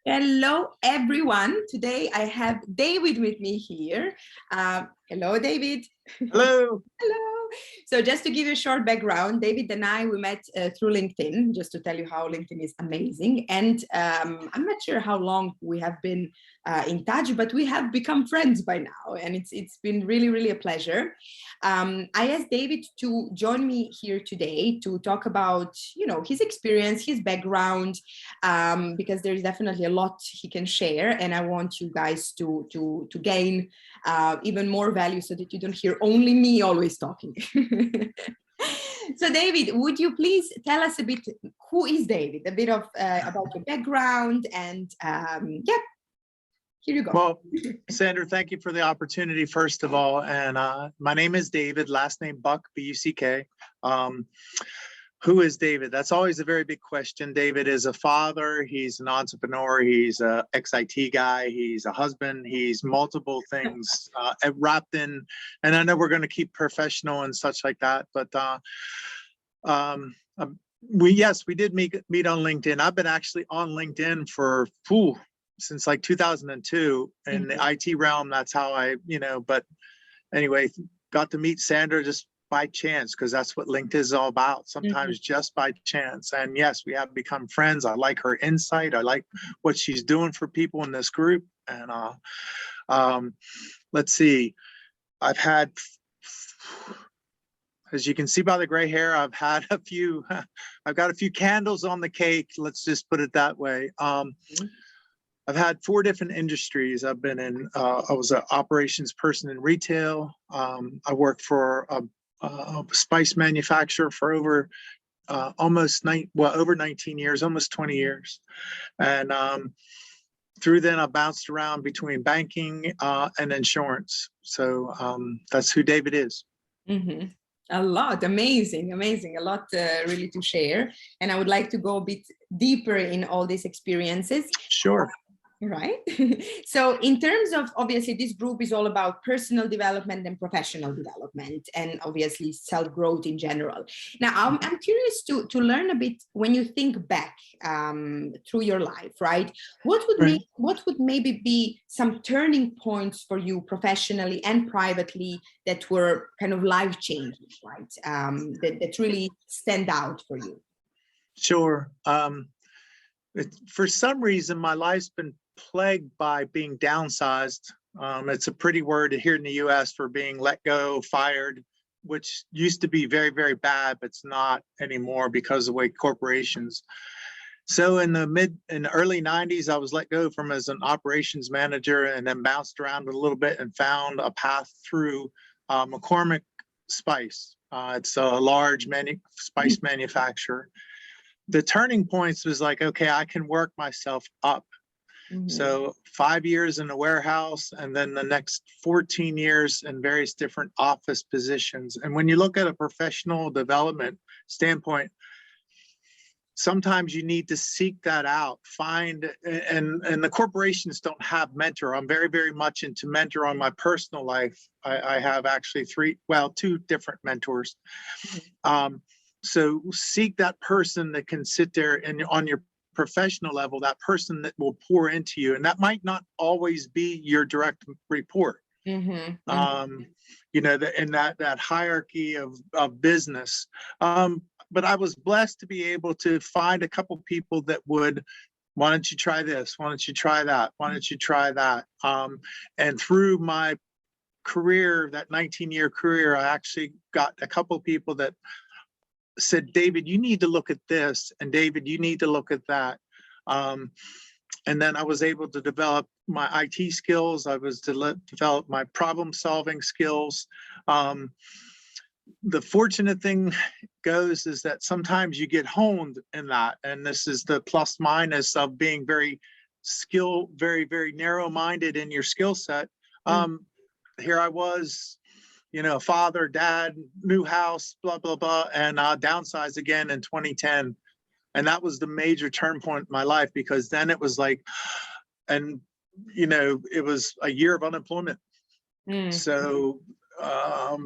Hello, everyone. Today I have David with me here. Hello, David. Hello. Hello. So just to give you a short background, David and I, we met through LinkedIn, just to tell you how LinkedIn is amazing. And I'm not sure how long we have been in touch, but we have become friends by now. And it's been really, really a pleasure. I asked David to join me here today to talk about, his experience, his background, because there's definitely a lot he can share. And I want you guys to gain even more value so that you don't hear only me always talking. So David, would you please tell us a bit, who is David? A bit of about your background and here you go. Well, Sandra, thank you for the opportunity, first of all. And my name is David, last name Buck, B-U-C-K. Who is David? That's always a very big question. David is a father. He's an entrepreneur. He's an ex-IT guy. He's a husband. He's multiple things wrapped in. And I know we're going to keep professional and such like that. But we did meet on LinkedIn. I've been actually on LinkedIn for since like 2002 in the IT realm. That's how but anyway, got to meet Sandra just by chance, because that's what LinkedIn is all about, sometimes just by chance. And yes, we have become friends. I like her insight. I like what she's doing for people in this group. And let's see, I've had, as you can see by the gray hair, I've got a few candles on the cake. Let's just put it that way. I've had 4 different industries. I've been in, I was an operations person in retail. I worked for a spice manufacturer for over over 19 years, almost 20 years. And through then I bounced around between banking and insurance. So that's who David is. A lot, amazing, a lot really to share. And I would like to go a bit deeper in all these experiences. Sure. Right. So in terms of, obviously, this group is all about personal development and professional development, and obviously self-growth in general. Now, I'm curious to learn a bit, when you think back through your life, right? What would maybe be some turning points for you professionally and privately that were kind of life-changing, right? That really stand out for you? Sure. For some reason, my life's been plagued by being downsized. It's a pretty word here in the US for being let go, fired, which used to be very, very bad, but it's not anymore because of the way corporations. So in the early 90s, I was let go from as an operations manager, and then bounced around a little bit and found a path through McCormick Spice. It's a large spice manufacturer. The turning points was like, okay, I can work myself up. So 5 years in a warehouse, and then the next 14 years in various different office positions. And when you look at a professional development standpoint, sometimes you need to seek that out, find, and the corporations don't have mentor. I'm very, very much into mentor on my personal life. I have actually 2 different mentors. So seek that person that can sit there and on your professional level, that person that will pour into you. And that might not always be your direct report. In that hierarchy of business. But I was blessed to be able to find a couple people that would, why don't you try this? Why don't you try that? Why don't you try that? And through my career, that 19-year career, I actually got a couple people that said, David, you need to look at this, and David, you need to look at that. And then I was able to develop my IT skills. I was to develop my problem-solving skills. The fortunate thing goes is that sometimes you get honed in that, and this is the plus minus of being very, very narrow-minded in your skill set. Here I was, father, dad, new house, blah, blah, blah, and downsized again in 2010. And that was the major turn point in my life, because then it was like, and, it was a year of unemployment. So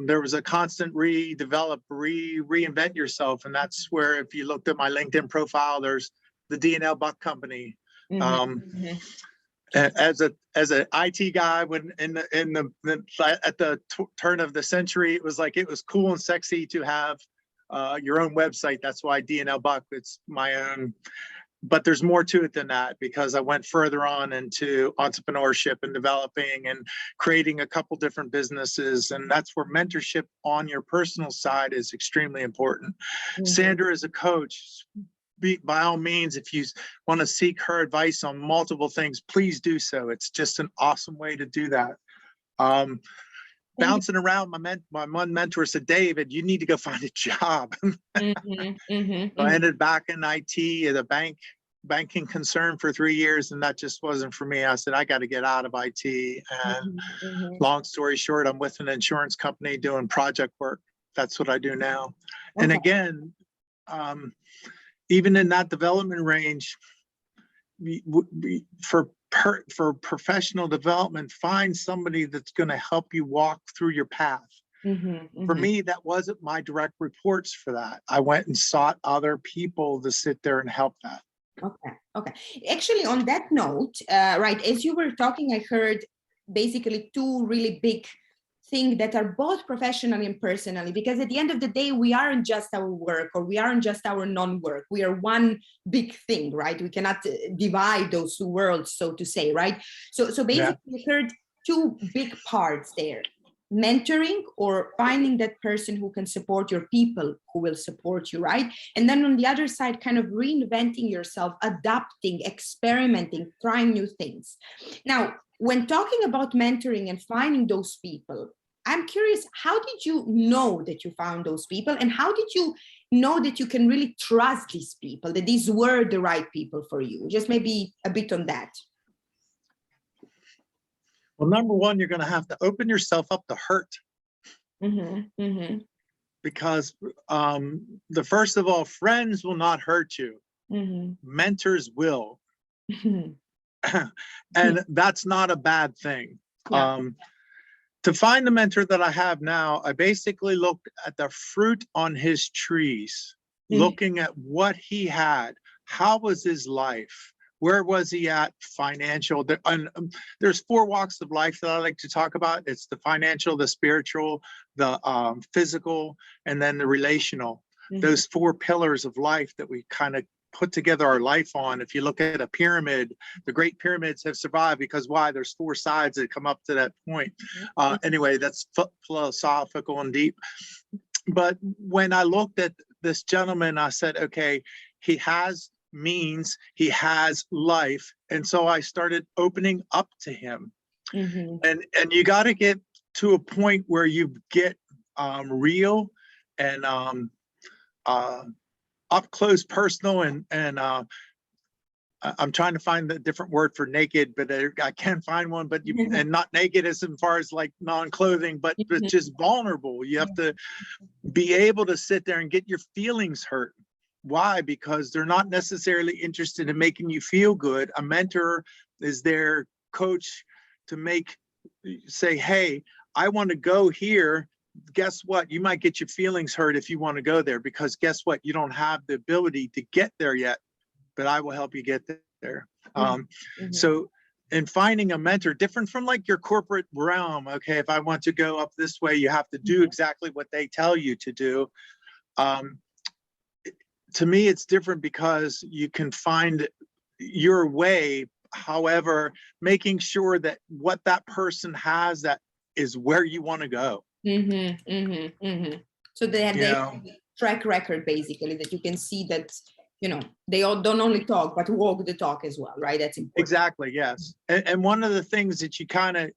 there was a constant reinvent yourself. And that's where, if you looked at my LinkedIn profile, there's the D&L Buck Company. As a IT guy, when at the turn of the century, it was like it was cool and sexy to have your own website. That's why D&L Buck, it's my own. But there's more to it than that, because I went further on into entrepreneurship and developing and creating a couple different businesses. And that's where mentorship on your personal side is extremely important. Sandra is a coach. By all means, if you want to seek her advice on multiple things, please do so. It's just an awesome way to do that. Bouncing around, my one mentor said, David, you need to go find a job. I ended back in IT at a banking concern for 3 years, and that just wasn't for me. I said, I got to get out of IT. And long story short, I'm with an insurance company doing project work. That's what I do now. And again, even in that development range, for professional development, find somebody that's going to help you walk through your path. For me, that wasn't my direct reports for that. I went and sought other people to sit there and help that. Okay. Actually, on that note, right, as you were talking, I heard basically two really big things that are both professionally and personally, because at the end of the day, we aren't just our work, or we aren't just our non-work. We are one big thing, right? We cannot divide those two worlds, so to say, right? So basically, I heard two big parts there: mentoring, or finding that person who can support your people, who will support you, right? And then on the other side, kind of reinventing yourself, adapting, experimenting, trying new things. Now, when talking about mentoring and finding those people, I'm curious, how did you know that you found those people? And how did you know that you can really trust these people, that these were the right people for you? Just maybe a bit on that. Well, number one, you're going to have to open yourself up to hurt. Because the first of all, friends will not hurt you. Mentors will. And that's not a bad thing. To find the mentor that I have now, I basically looked at the fruit on his trees, looking at what he had. How was his life? Where was he at financial? And there's 4 walks of life that I like to talk about. It's the financial, the spiritual, the physical, and then the relational. Those 4 pillars of life that we kind of put together our life on. If you look at a pyramid, the great pyramids have survived because why? There's 4 sides that come up to that point. Anyway, that's philosophical and deep. But when I looked at this gentleman, I said, okay, he has means, he has life. And so I started opening up to him. And you got to get to a point where you get real and up close, personal, and I'm trying to find the different word for naked, but I can't find one. But and not naked as far as like non-clothing, but just vulnerable. You have to be able to sit there and get your feelings hurt. Why? Because they're not necessarily interested in making you feel good. A mentor is their coach to say, hey, I want to go here. Guess what? You might get your feelings hurt if you want to go there, because guess what? You don't have the ability to get there yet, but I will help you get there. So in finding a mentor, different from like your corporate realm, okay, if I want to go up this way, you have to do exactly what they tell you to do. To me, it's different because you can find your way. However, making sure that what that person has, that is where you want to go. So they have their track record, basically, that you can see that, you know, they all don't only talk, but walk the talk as well, right? That's important. Exactly, yes. And one of the things that you kind of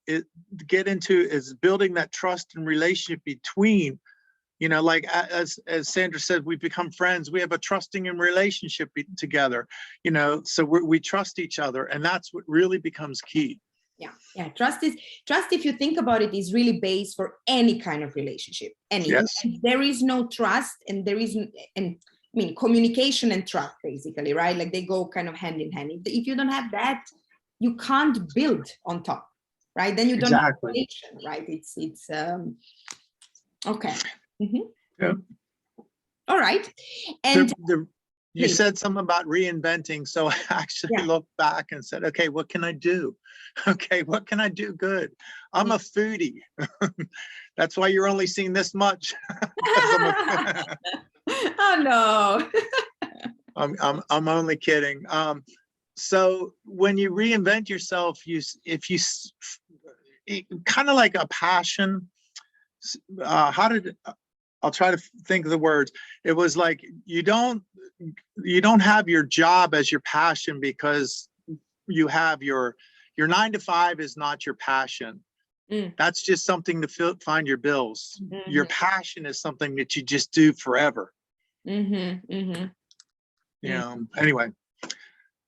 get into is building that trust and relationship between, you know, like as Sandra said, we become friends. We have a trusting and relationship together, you know, so we trust each other, and that's what really becomes key. Yeah. Trust, if you think about it, is really base for any kind of relationship. Yes. And there is no trust, and there is, and I mean, communication and trust, basically, right? Like they go kind of hand in hand. If you don't have that, you can't build on top, right? Then you don't have relation, right? It's okay. Yeah. All right. And You Please. said something about reinventing. So I actually Yeah. looked back and said, okay, what can I do? Okay, what can I do good? I'm a foodie. That's why you're only seeing this much. Because Oh no. I'm only kidding. So when you reinvent yourself, kind of like a passion. I'll try to think of the words. It was like you don't have your job as your passion because you have your 9 to 5 is not your passion. That's just something to find your bills. Your passion is something that you just do forever. You know, anyway,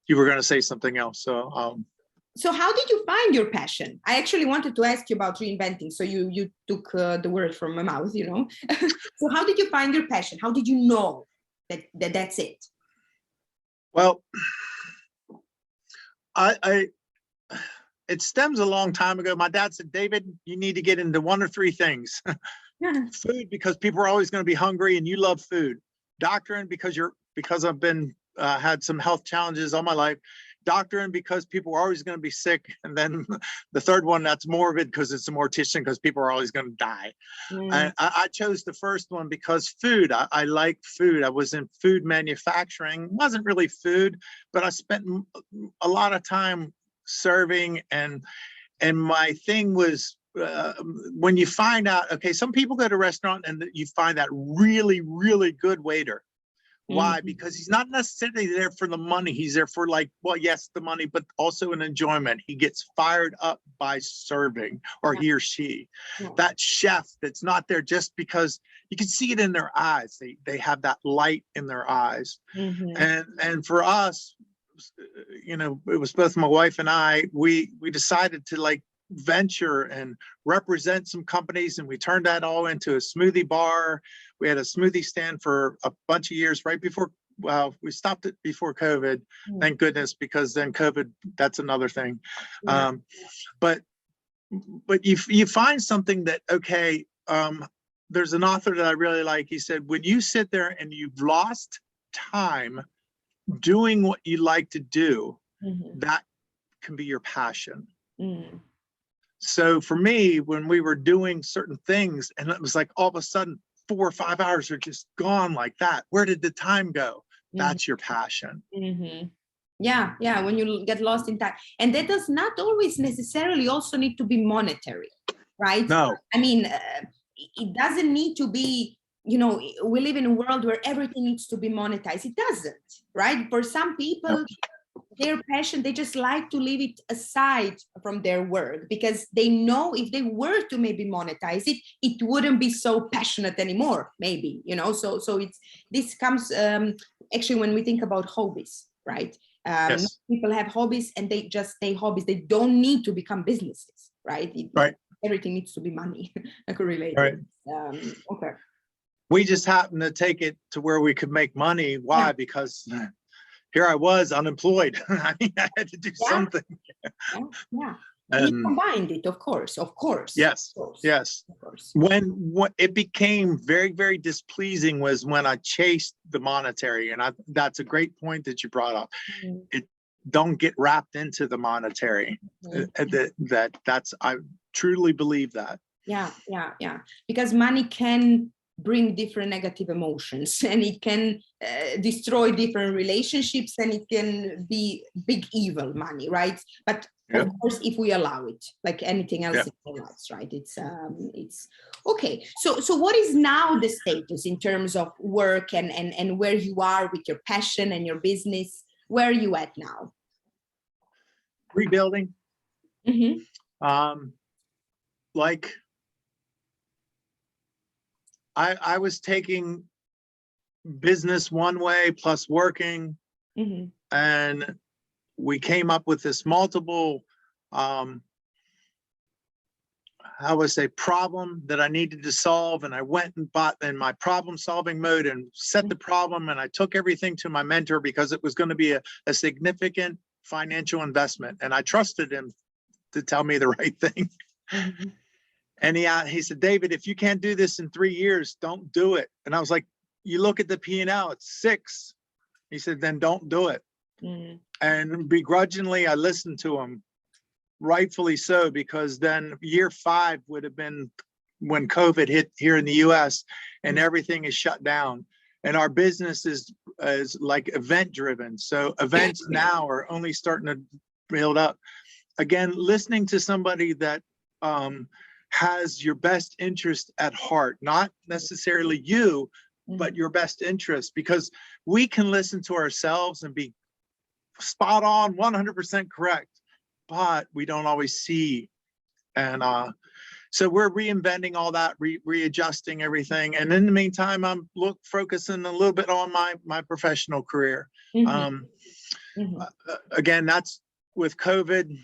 you were going to say something else. So how did you find your passion? I actually wanted to ask you about reinventing. So you took the word from my mouth, you know. So how did you find your passion? How did you know that that's it? Well, it stems a long time ago. My dad said, David, you need to get into 1 or 3 things. Food, because people are always going to be hungry and you love food. Doctoring, because I've been had some health challenges all my life. Doctoring, because people are always going to be sick. And then the third one, that's morbid, because it's a mortician, because people are always going to die. And I chose the first one because food. I like food. I was in food manufacturing. Wasn't really food, but I spent a lot of time serving, and my thing was when you find out, okay, some people go to a restaurant and you find that really, really good waiter. Why? Because he's not necessarily there for the money. He's there for, like, well, yes, the money, but also an enjoyment. He gets fired up by serving, or he or she. That chef that's not there just because you can see it in their eyes. They have that light in their eyes. And for us, you know, it was both my wife and I, we decided to, like, venture and represent some companies, and we turned that all into a smoothie bar. We had a smoothie stand for a bunch of years right before, well, we stopped it before COVID, thank goodness, because then COVID, that's another thing. But you find something that, okay, there's an author that I really like. He said, when you sit there and you've lost time doing what you like to do, that can be your passion. So for me, when we were doing certain things and it was like all of a sudden 4 or 5 hours are just gone like that, where did the time go? That's your passion. Yeah, when you get lost in time. And that does not always necessarily also need to be monetary, right? No. I mean, it doesn't need to be, you know, we live in a world where everything needs to be monetized. It doesn't, right? For some people, their passion, they just like to leave it aside from their work, because they know if they were to maybe monetize it, it wouldn't be so passionate anymore, maybe, you know. So this comes actually when we think about hobbies, right? Yes. People have hobbies and they just stay hobbies. They don't need to become businesses, right? Everything needs to be money related. Okay. We just happened to take it to where we could make money. Why? Because here I was unemployed. I mean, I had to do something. And you combined it, of course. Yes. Of course. When it became very, very displeasing was when I chased the monetary, and that's a great point that you brought up. It don't get wrapped into the monetary. I truly believe that. Yeah. Because money can bring different negative emotions, and it can destroy different relationships, and it can be big evil, money, right? But of course, if we allow it, like anything else in our lives, right? It's okay. So what is now the status in terms of work and where you are with your passion and your business? Where are you at now? Rebuilding. Like, I was taking business one way plus working, and we came up with this multiple, how would I say, problem that I needed to solve. And I went and bought in my problem solving mode and set the problem. And I took everything to my mentor because it was going to be a significant financial investment. And I trusted him to tell me the right thing. And he said, David, if you can't do this in 3 years, don't do it. And I was like, you look at the P&L, it's 6. He said, then don't do it. Mm. And begrudgingly, I listened to him, rightfully so, because then year 5 would have been when COVID hit here in the US and everything is shut down. And our business is like event driven. So events now are only starting to build up. Again, listening to somebody that has your best interest at heart, not necessarily you, but your best interest, because we can listen to ourselves and be spot on, 100% correct, but we don't always see. And so we're reinventing all that, readjusting everything. And in the meantime, I'm focusing a little bit on my professional career. Again, that's with COVID.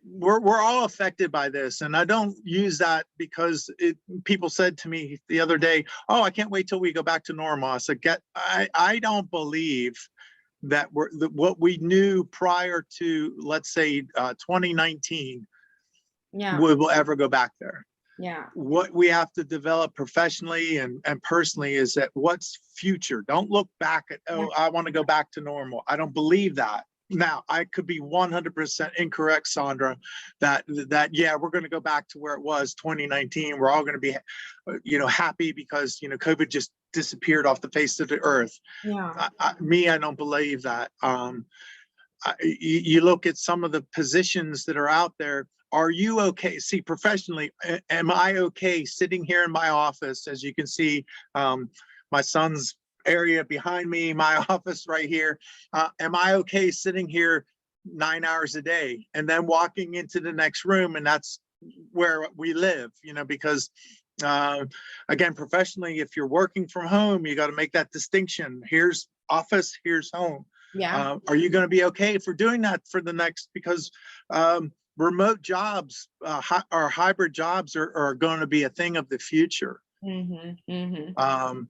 We're all affected by this, and I don't use that because people said to me the other day, "Oh, I can't wait till we go back to normal." I said, I don't believe that what we knew prior to, let's say, 2019, we will ever go back there. Yeah. What we have to develop professionally and personally is that what's future. Don't look back at, oh, I want to go back to normal. I don't believe that. Now, I could be 100% incorrect, Sandra, that yeah, we're going to go back to where it was 2019. We're all going to be, happy because, COVID just disappeared off the face of the earth. Yeah. I don't believe that. You look at some of the positions that are out there. Are you okay? See, professionally, am I okay sitting here in my office? As you can see, my son's area behind me, my office right here. Am I okay sitting here 9 hours a day and then walking into the next room? And that's where we live, because again, professionally, if you're working from home, you got to make that distinction. Here's office, here's home. Yeah. Are you going to be okay for doing that for the next, because remote jobs or hybrid jobs are going to be a thing of the future. Yeah.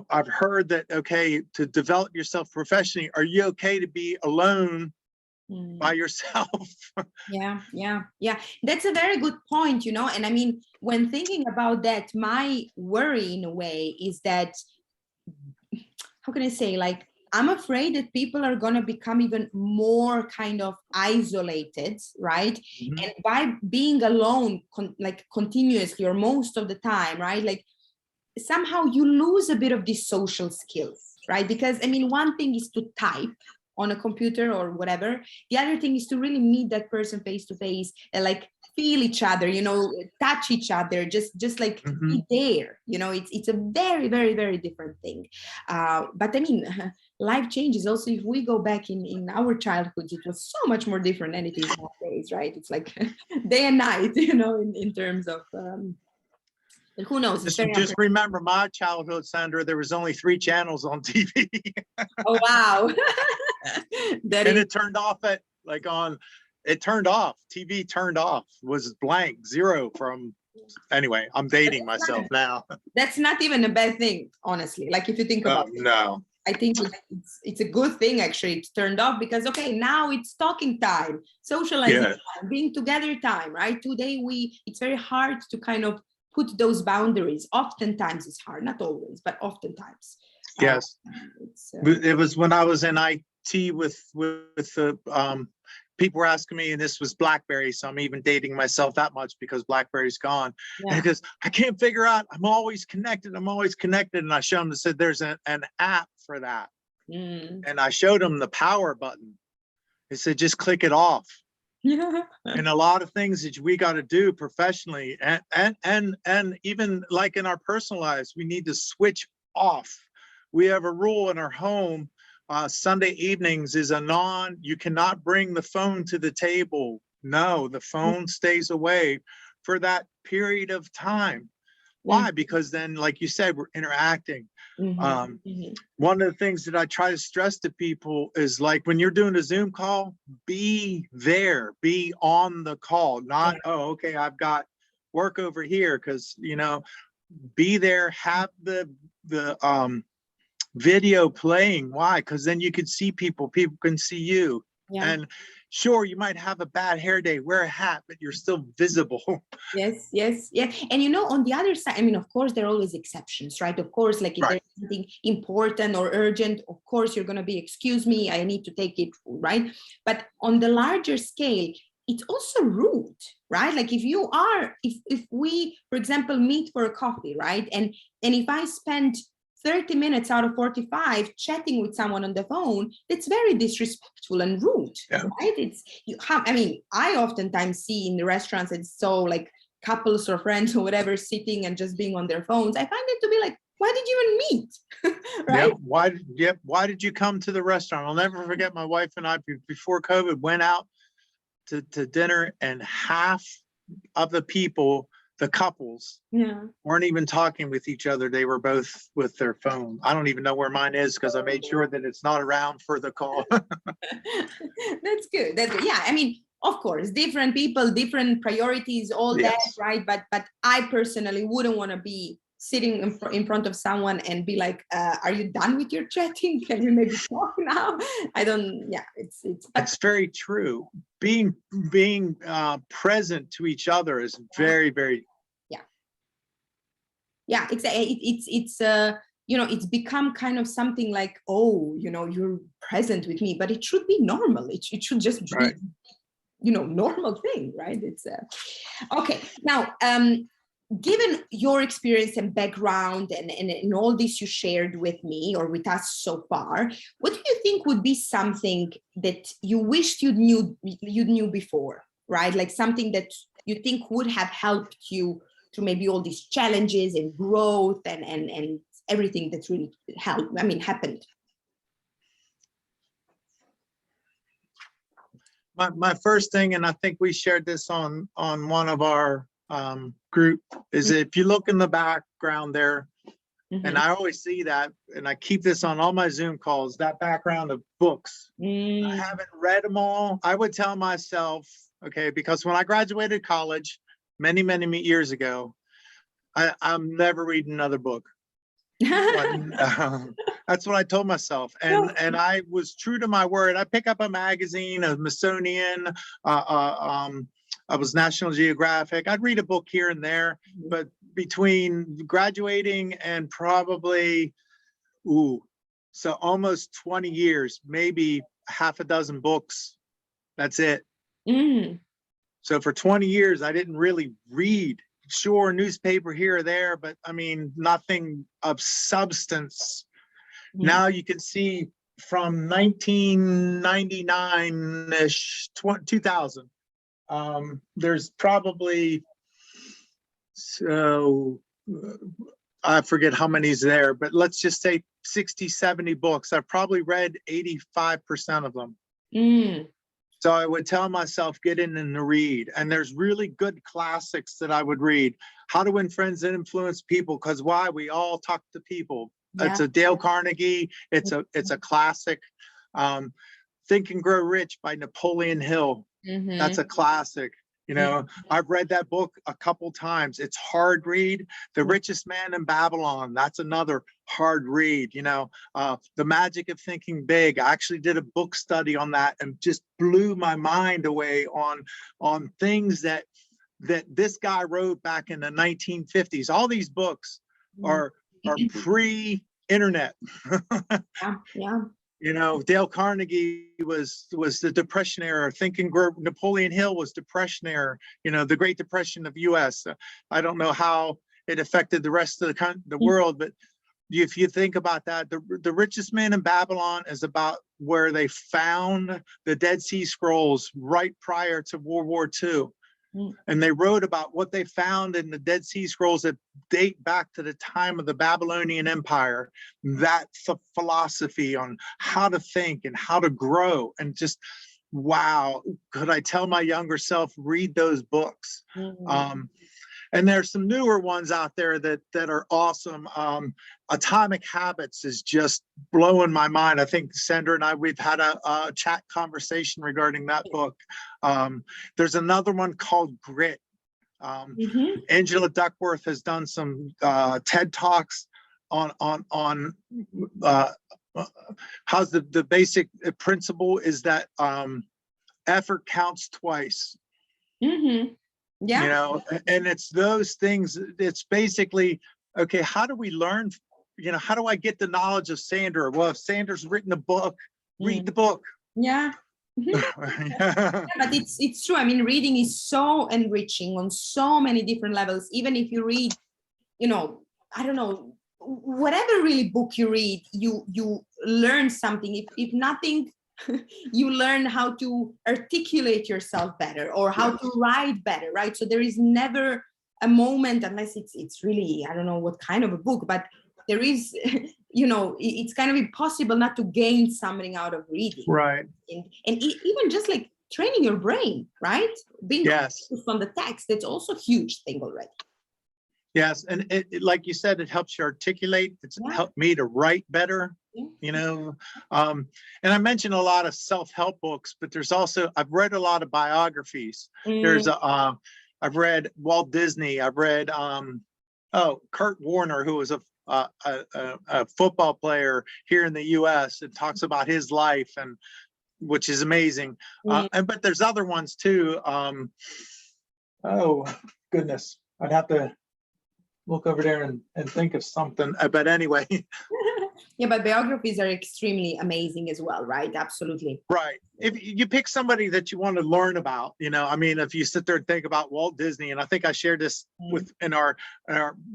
I've heard that, okay, to develop yourself professionally, are you okay to be alone by yourself? Yeah. That's a very good point, and I mean, when thinking about that, my worry in a way is that, how can I say, like, I'm afraid that people are going to become even more kind of isolated, right? And by being alone, continuously or most of the time, right? Like, somehow you lose a bit of these social skills, right? Because I mean, one thing is to type on a computer or whatever. The other thing is to really meet that person face to face and like feel each other, touch each other, just like be there. It's a very, very, very different thing. But I mean, life changes. Also, if we go back in our childhoods, it was so much more different than it is nowadays, right? It's like day and night, in terms of who knows? Just remember my childhood, Sandra, there was only 3 channels on TV. Oh, wow. It turned off it turned off. TV turned off, was blank, 0 from, anyway, I'm dating myself now. That's not even a bad thing, honestly. Like, if you think about it. No. I think it's a good thing, actually. It's turned off because, okay, now it's talking time, socializing time, being together time, right? Today, it's very hard to kind of put those boundaries. Oftentimes it's hard, not always, but oftentimes. Yes. It was when I was in IT with the people were asking me, and this was BlackBerry, so I'm even dating myself that much because BlackBerry's gone. Yeah. Because I can't figure out, I'm always connected. And I showed them, said there's an app for that. And I showed them the power button. It said, just click it off. Yeah. And a lot of things that we got to do professionally and even like in our personal lives, we need to switch off. We have a rule in our home. Sunday evenings is you cannot bring the phone to the table. No, the phone stays away for that period of time. Why? Because then, like you said, we're interacting. One of the things that I try to stress to people is, like, when you're doing a Zoom call, be there, be on the call, not, oh, okay, I've got work over here, because, be there, have the video playing. Why? Because then you can see people can see you. Yeah. And sure, you might have a bad hair day, wear a hat, but you're still visible. Yes, yes, yeah. And you know, on the other side, I mean, of course, there are always exceptions, right? Of course, like if Right. there's something important or urgent, of course, you're going to be, excuse me, I need to take it, right? But on the larger scale, it's also rude, right? Like if you are, if we, for example, meet for a coffee, right? And if I spend 30 minutes out of 45 chatting with someone on the phone, it's very disrespectful and rude, Yeah. right? It's you have, I mean, I oftentimes see in the restaurants, it's so like couples or friends or whatever sitting and just being on their phones. I find it to be like, why did you even meet? Right? Why did you come to the restaurant? I'll never forget my wife and I before COVID went out to dinner, and half of the people, the couples, Yeah. weren't even talking with each other. They were both with their phone. I don't even know where mine is because I made sure that it's not around for the call. That's good. That's good. Yeah. I mean, of course, different people, different priorities, all that, Yes. right? But I personally wouldn't want to be sitting in front of someone and be like, are you done with your chatting? Can we maybe talk now? I don't, yeah, it's That's very true. Being present to each other is very, very. Yeah, exactly. It's you know, it's become kind of something like, oh, you know, you're present with me, but it should be normal. It should just be, Right. you know, normal thing, right? It's okay. Now, given your experience and background and all this you shared with me or with us so far, what do you think would be something that you wished you knew before, right? Like something that you think would have helped you through maybe all these challenges and growth and everything that's really happened. My first thing, and I think we shared this on one of our group, is if you look in the background there, and I always see that, and I keep this on all my Zoom calls, that background of books. I haven't read them all. I would tell myself, okay, because when I graduated college many years ago, I'm never reading another book. That's what I told myself, and I was true to my word. I pick up a magazine, a Smithsonian, I was National Geographic. I'd read a book here and there, but between graduating and probably, so almost 20 years, maybe half a dozen books. That's it. So for 20 years, I didn't really read. Sure, newspaper here or there, but I mean, nothing of substance. Now you can see from 1999-ish, 2000, there's probably, so I forget how many's there, but let's just say 60, 70 books. I've probably read 85% of them. So I would tell myself, get in and read. And there's really good classics that I would read. How to Win Friends and Influence People, because why? We all talk to people. Yeah. It's a Dale Carnegie. It's a classic. Think and Grow Rich by Napoleon Hill. That's a classic. You know, I've read that book a couple times. It's hard read. The Richest Man in Babylon, that's another hard read. You know, The Magic of Thinking Big. I actually did a book study on that and just blew my mind away on things that this guy wrote back in the 1950s. All these books are pre-internet. Yeah. You know, Dale Carnegie was the Depression era. Think and Grow. Napoleon Hill was Depression era. You know, the Great Depression of the U.S. I don't know how it affected the rest of the world, but if you think about that, the Richest Man in Babylon is about where they found the Dead Sea Scrolls right prior to World War II. And they wrote about what they found in the Dead Sea Scrolls that date back to the time of the Babylonian Empire. That's a philosophy on how to think and how to grow. And just, wow, could I tell my younger self, read those books? And there's some newer ones out there that are awesome. Atomic Habits is just blowing my mind. I think Sandra and I, we've had a chat conversation regarding that book. There's another one called Grit. Angela Duckworth has done some TED Talks on how's the basic principle is that effort counts twice. Mm-hmm. Yeah. You know, and it's those things. It's basically, okay, how do we learn? You know, how do I get the knowledge of Sandra? Well, if Sandra's written a book, read the book. Yeah. Yeah, but it's true. I mean, reading is so enriching on so many different levels. Even if you read, you know, I don't know, whatever really book you read, you learn something. If nothing, you learn how to articulate yourself better or how to write better, right? So there is never a moment, unless it's really, I don't know what kind of a book, but there is, you know, it's kind of impossible not to gain something out of reading. Right. And even just like training your brain, right? Being focused on the text, that's also a huge thing already. Yes, and it like you said, it helps you articulate. It's helped me to write better, you know. And I mentioned a lot of self-help books, but there's also, I've read a lot of biographies. There's I've read Walt Disney. I've read Kurt Warner, who was a football player here in the U.S. It talks about his life, and which is amazing. But there's other ones too. Oh goodness, I'd have to look over there and think of something. But anyway. Yeah, but biographies are extremely amazing as well, right? Absolutely. Right. If you pick somebody that you want to learn about, you know, I mean, if you sit there and think about Walt Disney, and I think I shared this with in our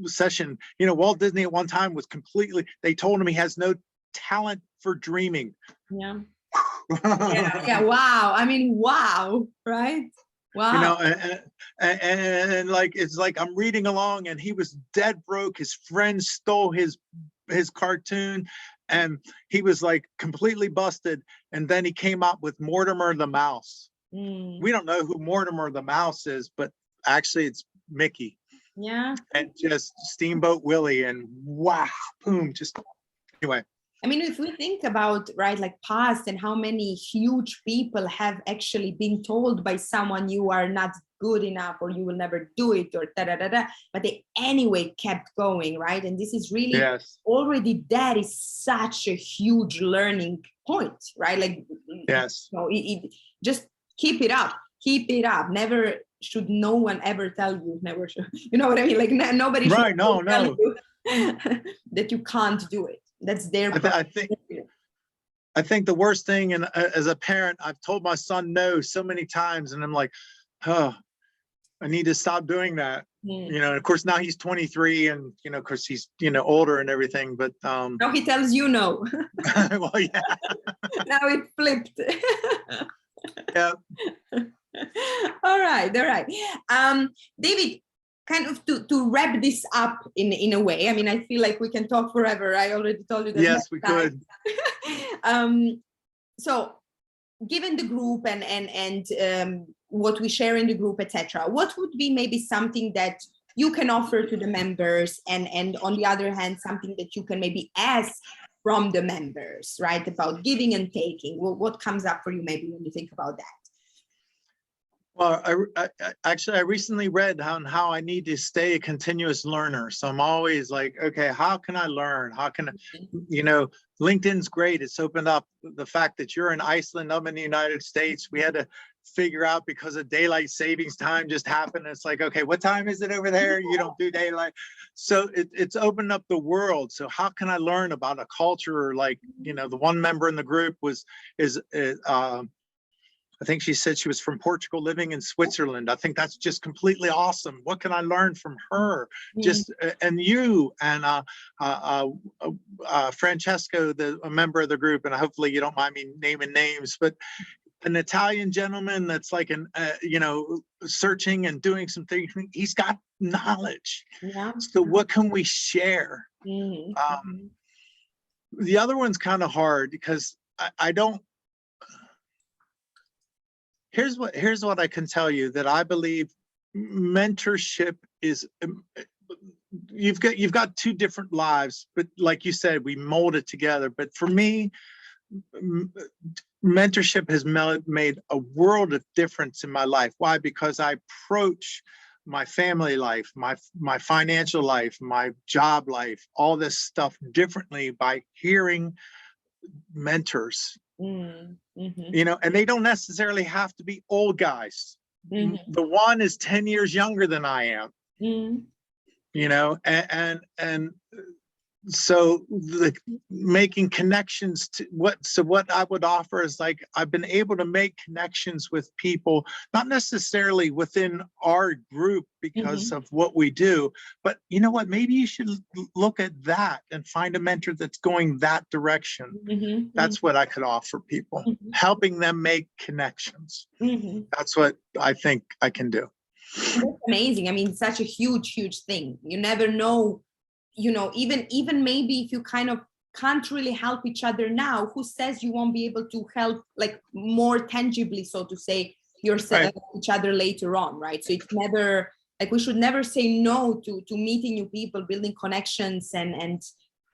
session, you know, Walt Disney at one time was completely, they told him he has no talent for dreaming. Yeah. Yeah. Wow. I mean, wow. Right. Wow. You know, and like, it's like I'm reading along and he was dead broke. His friends stole his cartoon and he was like completely busted. And then he came up with Mortimer the Mouse. We don't know who Mortimer the Mouse is, but actually it's Mickey. Yeah. And just Steamboat Willie, and wow, boom, just anyway. I mean, if we think about, right, like past and how many huge people have actually been told by someone you are not good enough or you will never do it or da-da-da-da, but they anyway kept going, right? And this is really already, that is such a huge learning point, right? Like, yes, you know, just keep it up. Never should no one ever tell you, never should, you know what I mean? Like nobody should tell you that you can't do it. That's their I think the worst thing, and as a parent, I've told my son no so many times, and I'm like, oh, I need to stop doing that. You know, and of course now he's 23, and you know, of course he's, you know, older and everything, but now he tells you no. well, yeah. Now it flipped. Yeah. All right. David, kind of to wrap this up in a way. I mean, I feel like we can talk forever. I already told you that. Yes, we could. So given the group and what we share in the group, etc., what would be maybe something that you can offer to the members, and on the other hand, something that you can maybe ask from the members, right, about giving and taking? What comes up for you maybe when you think about that? Well, I recently read on how I need to stay a continuous learner. So I'm always like, okay, how can I learn? How can I, you know, LinkedIn's great. It's opened up the fact that you're in Iceland, I'm in the United States. We had to figure out, because of daylight savings time just happened. It's like, okay, what time is it over there? You don't do daylight. So it's opened up the world. So how can I learn about a culture? Like, you know, the one member in the group I think she said she was from Portugal, living in Switzerland. I think that's just completely awesome. What can I learn from her? Just and you and Francesco, a member of the group, and hopefully you don't mind me naming names, but an Italian gentleman that's like you know, searching and doing some things. He's got knowledge. Yeah. So what can we share? The other one's kind of hard because I don't. Here's what I can tell you, that I believe mentorship is, you've got two different lives, but like you said, we mold it together. But for me, mentorship has made a world of difference in my life. Why? Because I approach my family life, my financial life, my job life, all this stuff differently by hearing mentors, Mm, mhm, you know, and they don't necessarily have to be old guys. mhm, The one is 10 years younger than I am, mhm, you know, and so the making connections to what I would offer is like I've been able to make connections with people, not necessarily within our group because mhm, of what we do, but you know what, maybe you should look at that and find a mentor that's going that direction. mhm, mhm, That's what I could offer people, mhm, helping them make connections. mhm. That's what I think I can do. That's amazing. I mean, such a huge thing. You never know, even maybe if you kind of can't really help each other now, who says you won't be able to help like more tangibly, so to say, yourself, Right. each other later on, right? So it's never like we should never say no to meeting new people, building connections, and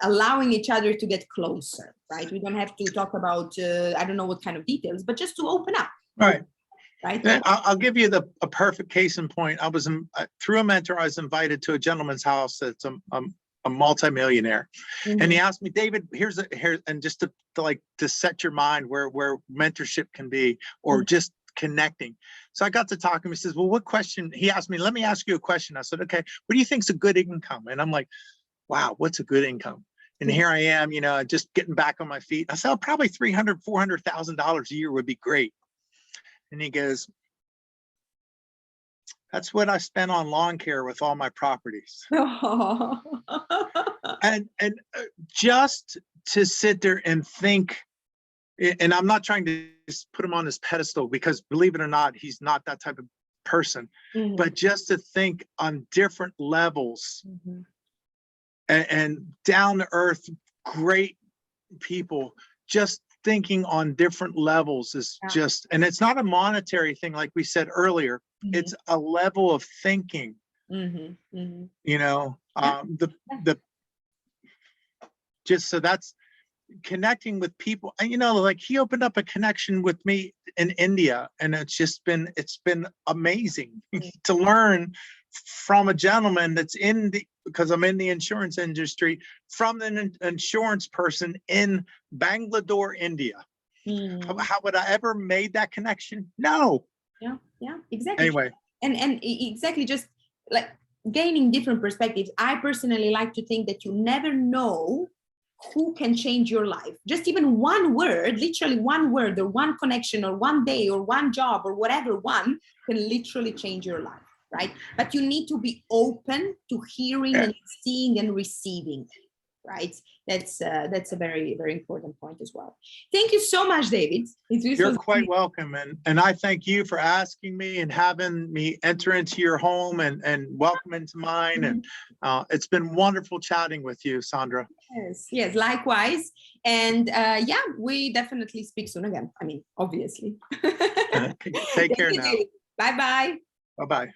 allowing each other to get closer, right? We don't have to talk about I don't know what kind of details, but just to open up, Right. right? I'll give you a perfect case in point. I was through a mentor. I was invited to a gentleman's house that's a multimillionaire, and he asked me, David, here, and just to set your mind where mentorship can be, or just connecting. So I got to talk to him. He says, well, what question? He asked me, let me ask you a question. I said, okay, what do you think's a good income? And I'm like, wow, what's a good income? And here I am, you know, just getting back on my feet. I said, oh, probably $300,000, $400,000 a year would be great. And he goes, that's what I spent on lawn care with all my properties. And just to sit there and think, and I'm not trying to just put him on this pedestal, because believe it or not, he's not that type of person, but just to think on different levels and down to earth, great people, just thinking on different levels is just, and it's not a monetary thing like we said earlier, it's a level of thinking. You know, the just, so that's connecting with people. And you know, like he opened up a connection with me in India, and it's been amazing to learn from a gentleman that's because I'm in the insurance industry, from an insurance person in Bangalore, India. How would I ever made that connection? No. Yeah, exactly. Anyway. And exactly, just like gaining different perspectives. I personally like to think that you never know who can change your life. Just even one word, literally one word, or one connection, or one day, or one job, or whatever one can literally change your life, right? But you need to be open to hearing and seeing and receiving, right? That's a very important point as well. Thank you so much, David. You're quite welcome, and I thank you for asking me and having me enter into your home and welcome into mine. And it's been wonderful chatting with you, Sandra. Yes, likewise. And yeah, we definitely speak soon again. I mean, obviously. Take care now. Bye-bye. Bye-bye.